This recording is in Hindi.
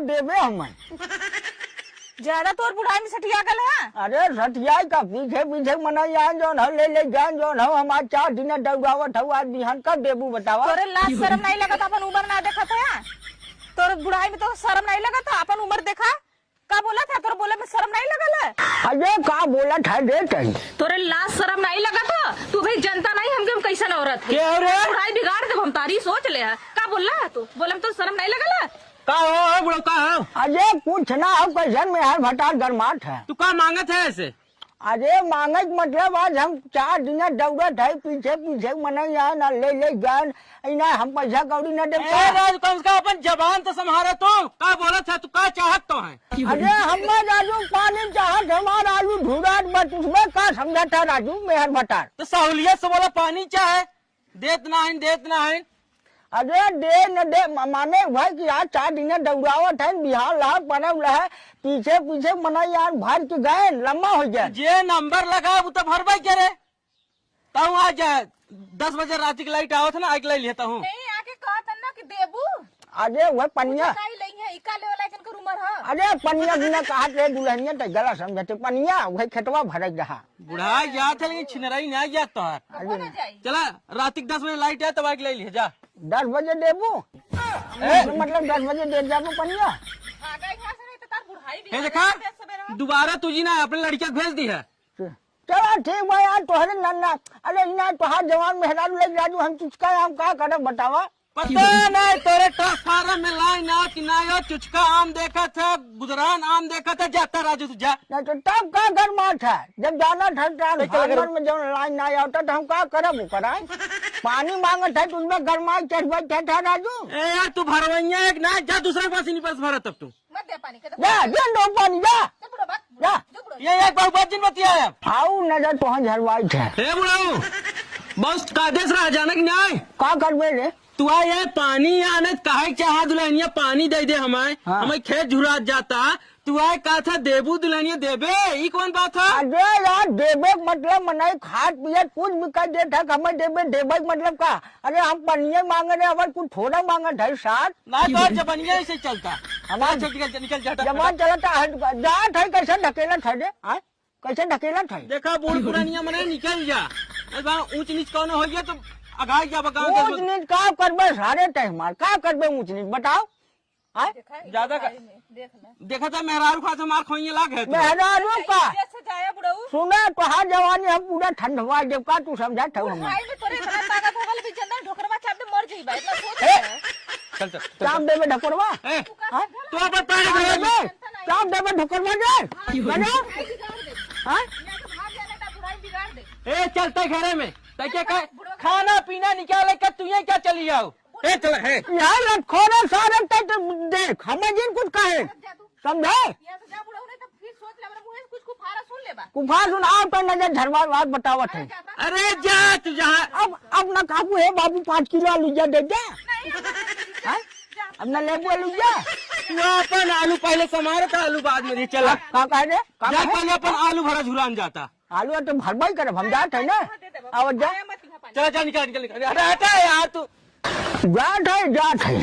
देवे हमें। ज्यादा तोर बुढ़ाई में सटिया गल है। अरे सटिया का पीछे पीछे मनैया जौन है ले जान जौन है हमार 4 दिन दौड़ावत हूँ आज बिहान कब देबू बतावा। तोरे लाज शर्म नहीं लगा था अपन उम्र ना देखा था। तोर बुढ़ाई में तो शर्म नहीं लगा था अपन उम्र देखा का बोला था तोर बोले में शर्म नहीं लगल है। अरे का बोला था दे तोरे लाज शर्म नहीं लगा था तू भाई जनता नहीं हम कैसन औरत है बुढ़ाई बिगाड़ दे हम तारी सोच ले का बोल रहा है तू बोले में तो शर्म नहीं लगल है। का हो बुढ़ो का हो? अरे कुछ ना हो कैसन में हर भटार गरमाट है। तू का मांगत है ऐसे? अरे मांगे मतलब आज हम 4 दिन दौड़त है पीछे पीछे मनैया ना ले जान इना हम पैसा कौड़ी न दे। कम का अपन जबान तो संभारा तू का बोलत है तू का चाहत तो है? अरे हमें राजू पानी चाहत हमारा आलू ढूंढाट बट उसमें का समझाता राजू मेहर भटार। तो सहूलियत से बोला पानी चाहे देत ना है। अरे दे न दे माने भाई कि आज 4 दिन दौड़ावत है बिहार लाभ बनल है पीछे पीछे मनैया भर के गए लम्बा हो जाए। जे नंबर लगा वो तो भरबा करे तब आज 10 बजे रात की लाइट आवत है ना आके ले लेता हूँ। नहीं आके कहा था ना कि देबू अरे वह पनिया अरे पनिया बिना कहा थे दुल्हनिया तो गला समझते पनिया वही खेतवा भर रहा बुढ़ा जात है लेकिन छिनराई नहीं जात तो है। चला रात 10 बजे लाइट है तब आके ले लिया जा 10 बजे देबू मतलब 10 बजे दे जाबू पनिया। देखा दोबारा तुझी ना अपने लड़किया भेज दी है। चलो ठीक भाई यार तोहरे नन्ना अरे इना तोहार जवान मेहरारू ले राजू हम चुचका हम का करब बतावा। पता नहीं तोरे ट्रांसफार्मर में लाइन आ कि ना चुचका आम देखा था गुजरान आम देखा था जाता राजू तू जा। नहीं तो तब का गरमाट है जब जाना था ट्रांसफार्मर में जब लाइन ना आता तो हम का करब कराए पानी मांगत है तुझमें गरमाई चढ़ था राजू। ए यार तू भरवैया एक ना जा दूसरे के पास ही नहीं पास भरा तब तू जा दो पानी जा ये एक बात जिन बतिया है आओ नजर तो झरवाई है। हे बुढ़ाऊ बस का देश रहा जाना कि नहीं का करबे रे तू ये पानी आने कहे चाह दुल्हनिया पानी दे दे हमें हाँ। हमें खेत झुरात जाता तू आए कहा था देबू दुल्हनिया देबे ये कौन बात है? अरे यार देवे मतलब मनाई खाद पियत कुछ भी कर दे था हमें देवे मतलब का अरे हम पनिया मांगे रहे हमारे कुछ थोड़ा मांगा ढाई साथ ना तो जबनिया ऐसे चलता हमारा निकल जाता जवान चलता जात है कैसे ढकेला था रे कैसे ढकेला था देखा बूढ़ पुरानिया मने निकल जा ऊंच नीच कौन हो गया तो अगाई जा बगान ऊंच नीच का करबे सारे टाइम मार का करबे ऊंच नीच बताओ ज्यादा देखा था मेहरारू खा मार खोइए लाग है मेहरारू का सुना तो हाँ जवानी हम पूरा ठंडवा जब का तू समझा था हम चल चल चाप देवे ढकोरवा तो अपन पैर चाप देवे ढकोरवा जाए ए चलते घरे में क्या खाना पीना निकाले कर तू क्या चली जाओ ए चल है यार खोरा सारे तक देख हमें जिन कुछ कहे समझे कुफार सुन आप तो नजर झरवा बात बतावत है। अरे जा तू जहाँ अब ना काबू है बाबू 5 किलो आलू जा दे दे अब ना लेबू आलू जा तू अपन आलू पहले समारे था आलू बाद में चला का कह दे जा पहले अपन आलू भरा झुरान जाता आलू तो भरवाई करे हम जात है ना अब जा चला चल निकल निकल अरे हटा यार तू जात है